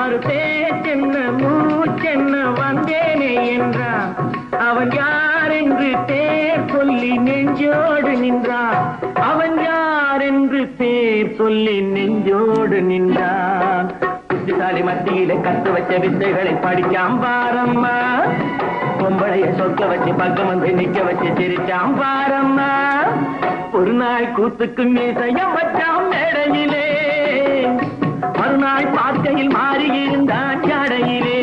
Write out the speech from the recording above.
மறுபேச்சென்ன மூச்சென்ன வந்தேனே என்றான். அவன் யார் என்று பேர் சொல்லி நெஞ்சோடு நின்றான். அவன் யார் என்று பேர் சொல்லி நெஞ்சோடு நின்றான். புத்திசாலி மத்தியிலே கத்து வச்ச வித்தைகளை படிக்காம் பாரம்மா. பொம்பளைய சொக்க வச்சு பக்கம் வந்து நிக்க வச்சு சிரிச்சாம் பாரம்மா. ஒரு நாள் கூத்துக்கு மீசையம் வச்சாம் மேடையிலே, மறுநாள் பார்க்கையில் மாறி இருந்தான் ஜடையிலே.